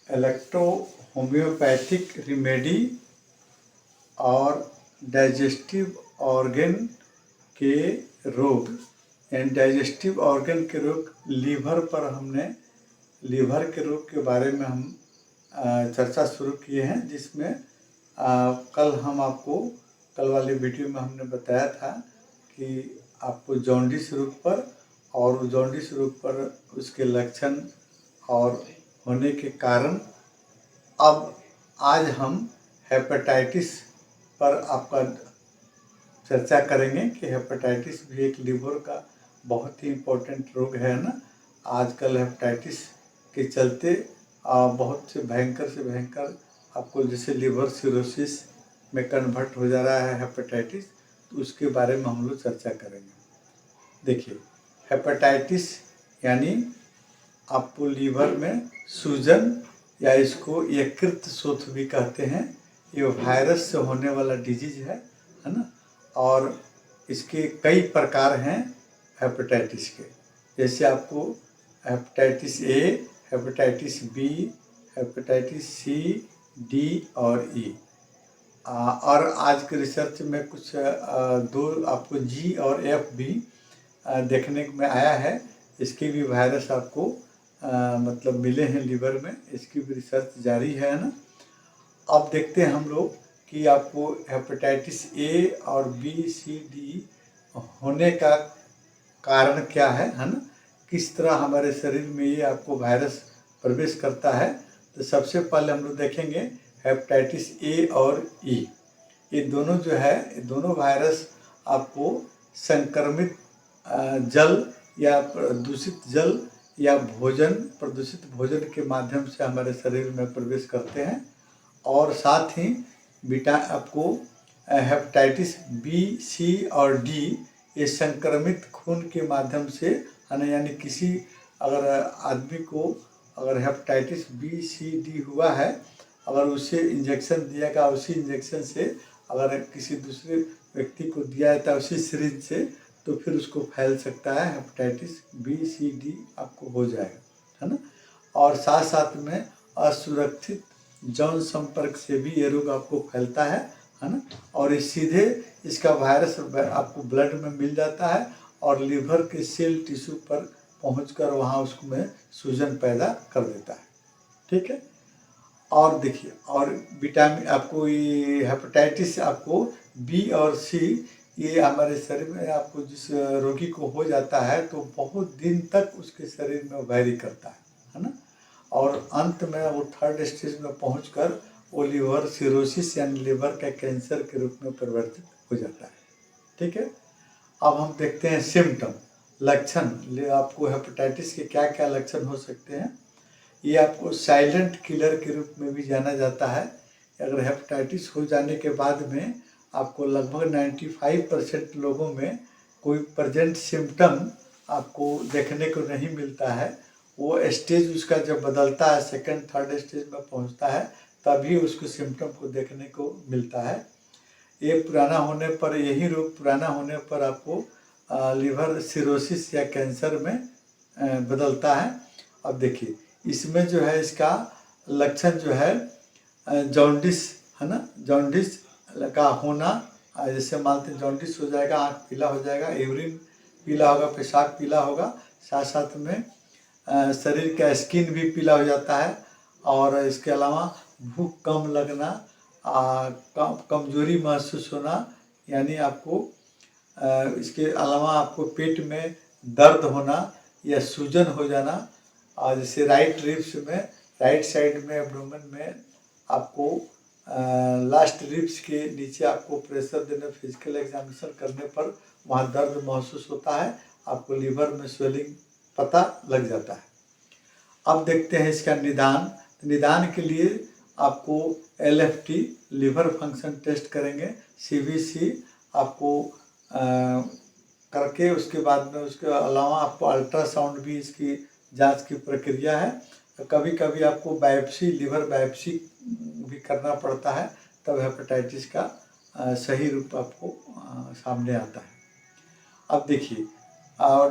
Electro homeopathic remedy और digestive organ के रोग यानी डाइजेस्टिव ऑर्गन के रोग लीवर पर हमने लीवर के रोग के बारे में हम चर्चा शुरू किए हैं, जिसमें कल हम आपको कल वाली वीडियो में हमने बताया था कि आपको जॉन्डिस रोग पर और जॉन्डिस रोग पर उसके लक्षण और होने के कारण। अब आज हम हेपेटाइटिस पर आपका चर्चा करेंगे कि हेपेटाइटिस भी एक लीवर का बहुत ही इम्पोर्टेंट रोग है ना। आजकल हेपेटाइटिस के चलते बहुत से भयंकर आपको जैसे लिवर सिरोसिस में कन्वर्ट हो जा रहा है हेपेटाइटिस, तो उसके बारे में हम लोग चर्चा करेंगे। देखिए, हेपेटाइटिस यानी आपको लीवर में सूजन या इसको यकृत शोथ भी कहते हैं। ये वायरस से होने वाला डिजीज है ना। और इसके कई प्रकार हैं हेपेटाइटिस के, जैसे आपको hepatitis A, hepatitis B, hepatitis C, D और ई। और आज के रिसर्च में कुछ दो आपको जी और एफ भी देखने में आया है। इसके भी वायरस आपको मतलब मिले हैं लीवर में, इसकी भी रिसर्च जारी है ना। अब देखते हैं हम लोग कि आपको हेपेटाइटिस ए और बी सी डी होने का कारण क्या है ना। किस तरह हमारे शरीर में ये आपको वायरस प्रवेश करता है। तो सबसे पहले हम लोग देखेंगे हेपेटाइटिस ए और ई। ये दोनों जो है, दोनों वायरस आपको संक्रमित जल या प्रदूषित जल या प्रदूषित भोजन के माध्यम से हमारे शरीर में प्रवेश करते हैं। और साथ ही आपको हेपेटाइटिस बी, सी और डी ये संक्रमित खून के माध्यम से यानी किसी अगर आदमी को अगर हेपेटाइटिस बी, सी, डी हुआ है, अगर उसे इंजेक्शन दिया गया, उसी इंजेक्शन से अगर किसी दूसरे व्यक्ति को दिया जाता है उसी सिरिंज से, तो फिर उसको फैल सकता है हेपेटाइटिस बी, सी, डी आपको हो जाएगा, है ना। और साथ साथ में असुरक्षित यौन संपर्क से भी ये रोग आपको फैलता है ना। और ये सीधे इसका वायरस आपको ब्लड में मिल जाता है और लीवर के सेल टिश्यू पर पहुंचकर वहाँ उसको में सूजन पैदा कर देता है। ठीक है। और देखिए, और विटामिन आपको ये हेपेटाइटिस आपको बी और सी ये हमारे शरीर में आपको जिस रोगी को हो जाता है तो बहुत दिन तक उसके शरीर में वैरी करता है ना। और अंत में वो थर्ड स्टेज में पहुंचकर वो लिवर सिरोसिस यानी लिवर का कैंसर के रूप में परिवर्तित हो जाता है। ठीक है। अब हम देखते हैं सिम्टम, लक्षण। आपको हेपेटाइटिस के क्या क्या लक्षण हो सकते हैं। ये आपको साइलेंट किलर के रूप में भी जाना जाता है। अगर हेपेटाइटिस हो जाने के बाद में आपको लगभग 95% लोगों में कोई प्रेजेंट सिम्टम आपको देखने को नहीं मिलता है। वो स्टेज उसका जब बदलता है, सेकंड थर्ड स्टेज में पहुंचता है, तभी उसको सिम्टम को देखने को मिलता है। ये पुराना होने पर, यही रोग पुराना होने पर आपको लिवर सिरोसिस या कैंसर में बदलता है। अब देखिए, इसमें जो है इसका लक्षण जो है जॉन्डिस है ना। जॉन्डिस का होना, जैसे मानते हैं जॉन्डिस हो जाएगा, आँख पीला हो जाएगा, यूरिन पीला होगा, पेशाब पीला होगा, साथ साथ में शरीर का स्किन भी पीला हो जाता है। और इसके अलावा भूख कम लगना, कमजोरी महसूस होना, यानी आपको इसके अलावा आपको पेट में दर्द होना या सूजन हो जाना। और जैसे राइट रिब्स में, राइट साइड में एब्डोमेन में आपको लास्ट रिब्स के नीचे आपको प्रेशर देने, फिजिकल एग्जामिनेशन करने पर वहाँ दर्द महसूस होता है, आपको लीवर में स्वेलिंग पता लग जाता है। अब देखते हैं इसका निदान। निदान के लिए आपको LFT लिवर फंक्शन टेस्ट करेंगे, CBC आपको करके उसके बाद में उसके अलावा आपको अल्ट्रासाउंड भी इसकी जांच की प्रक्रिया है। कभी कभी आपको बायोप्सी, लिवर बायोप्सी भी करना पड़ता है, तब हेपेटाइटिस का सही रूप आपको सामने आता है। अब देखिए,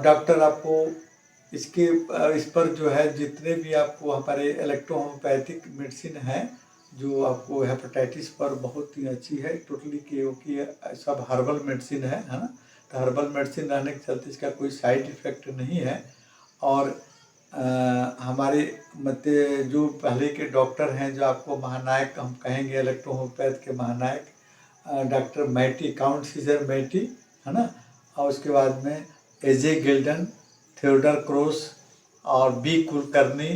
डॉक्टर आपको इसके इस पर जो है जितने भी आपको हमारे इलेक्ट्रोहोम्योपैथिक मेडिसिन है जो आपको हेपेटाइटिस पर बहुत ही अच्छी है टोटली, क्योंकि सब हर्बल मेडिसिन है ना। तो हर्बल मेडिसिन रहने के चलते इसका कोई साइड इफ़ेक्ट नहीं है। और हमारे मध्य जो पहले के डॉक्टर हैं, जो आपको महानायक हम कहेंगे, इलेक्ट्रोहोम्योपैथ के महानायक डॉक्टर मैटी, काउंट सीजर मैटी, है ना। और उसके बाद में एजे गिल्डन, थियोडर क्रोस और बी कुलकर्णी,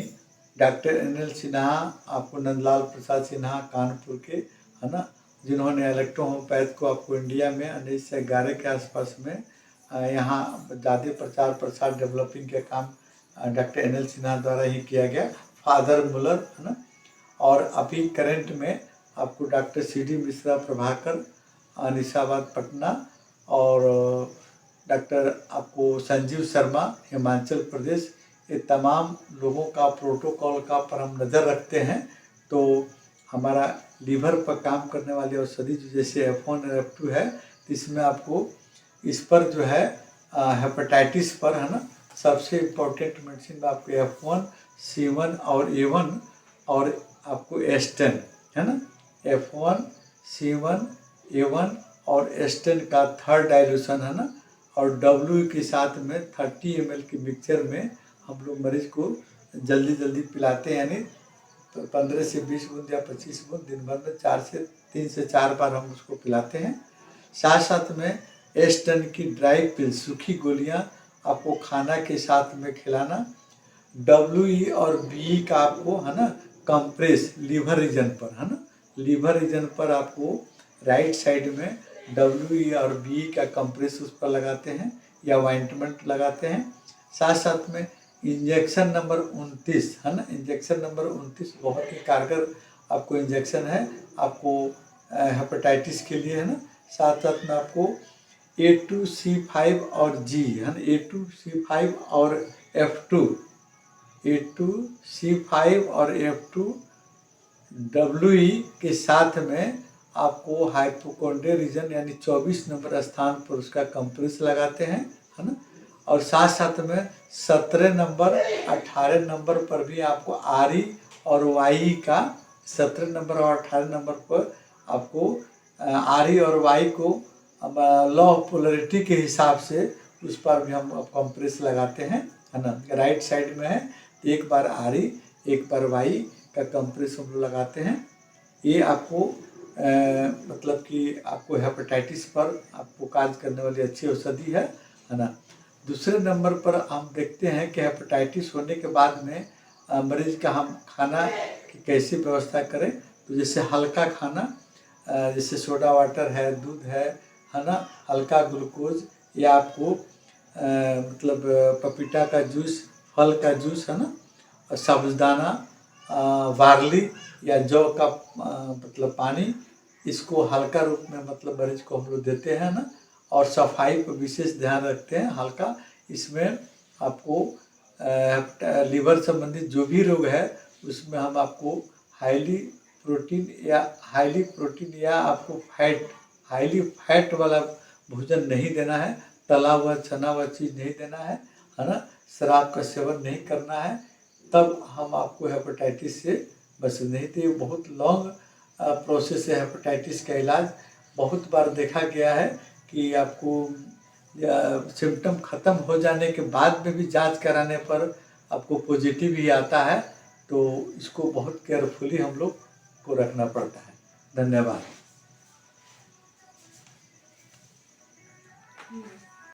डॉक्टर एन.एल. सिन्हा, आपको नंदलाल प्रसाद सिन्हा कानपुर के, है ना, जिन्होंने इलेक्ट्रोहोम्योपैथ को आपको इंडिया में 1911 के आसपास में यहाँ ज़्यादा प्रचार प्रसार डेवलपिंग के काम डॉक्टर एन.एल. सिन्हा द्वारा ही किया गया, फादर मुलर, है ना। और अभी करंट में आपको डॉक्टर सी.डी. मिश्रा प्रभाकर, निशाबाद पटना, और डॉक्टर आपको संजीव शर्मा हिमाचल प्रदेश, ये तमाम लोगों का प्रोटोकॉल का पर हम नज़र रखते हैं। तो हमारा लीवर पर काम करने वाली औषधि जैसे F1 और F2 है, तो इसमें आपको इस पर जो है हेपेटाइटिस पर, है ना, सबसे इम्पोर्टेंट मेडिसिन में आपको F1, C1 और A1 और आपको S10, है ना। F1, C1, A1 और S10 का थर्ड डाइल्यूशन, है ना। और W के साथ में 30 ml की मिक्सचर में हम लोग मरीज को जल्दी जल्दी पिलाते हैं, यानी 15 से 20 बूंद या 25 बूंद दिन भर में 3 से 4 बार हम उसको पिलाते हैं। साथ साथ में S10 की ड्राई पिल, सूखी गोलियां आपको खाना के साथ में खिलाना। WE और BE का आपको, है ना, कंप्रेस लीवर रीजन पर, है ना, लीवर रीजन पर आपको राइट साइड में WE और BE का कंप्रेस उस पर लगाते हैं या ऑइंटमेंट लगाते हैं। साथ साथ में इंजेक्शन नंबर 29, है ना, इंजेक्शन नंबर 29 बहुत ही कारगर आपको इंजेक्शन है आपको हेपेटाइटिस के लिए, है ना। साथ साथ में आपको A2C5 और G, है ना, A2C5 और F2, A2C5 और F2 WE के साथ में आपको हाइपोकोंड्रिया यानी 24 नंबर स्थान पर उसका कंप्रेस लगाते हैं, है ना। और साथ साथ में 17 नंबर 18 नंबर पर भी आपको RE और YE का, 17 नंबर और 18 नंबर पर आपको RE और Y को लॉ ऑफ पोलरिटी के हिसाब से उस पर भी हम कंप्रेस लगाते हैं, है ना। राइट साइड में है, एक बार RE एक बार Y का कंप्रेस हम लोग लगाते हैं। ये आपको मतलब कि आपको हेपेटाइटिस पर आपको कार्य करने वाली अच्छी औषधि है ना। दूसरे नंबर पर हम देखते हैं कि हेपेटाइटिस होने के बाद में मरीज का हम खाना की कैसी व्यवस्था करें। तो जैसे हल्का खाना, जैसे सोडा वाटर है, दूध है ना, हल्का ग्लूकोज, या आपको मतलब पपीता का जूस, फल का जूस, है ना, साबूदाना, बार्ली या जौ का मतलब पानी, इसको हल्का रूप में मतलब मरीज को हम लोग देते हैं ना। और सफाई पर विशेष ध्यान रखते हैं हल्का। इसमें आपको लीवर संबंधित जो भी रोग है उसमें हम आपको हाईली प्रोटीन या आपको हाईली फैट वाला भोजन नहीं देना है, तला हुआ छना हुआ चीज़ नहीं देना है ना, शराब का सेवन नहीं करना है, तब हम आपको हेपेटाइटिस से बच। नहीं तो ये बहुत लॉन्ग प्रोसेस है हेपेटाइटिस का इलाज। बहुत बार देखा गया है कि आपको सिम्टम ख़त्म हो जाने के बाद में भी जांच कराने पर आपको पॉजिटिव ही आता है। तो इसको बहुत केयरफुली हम लोग को रखना पड़ता है। धन्यवाद।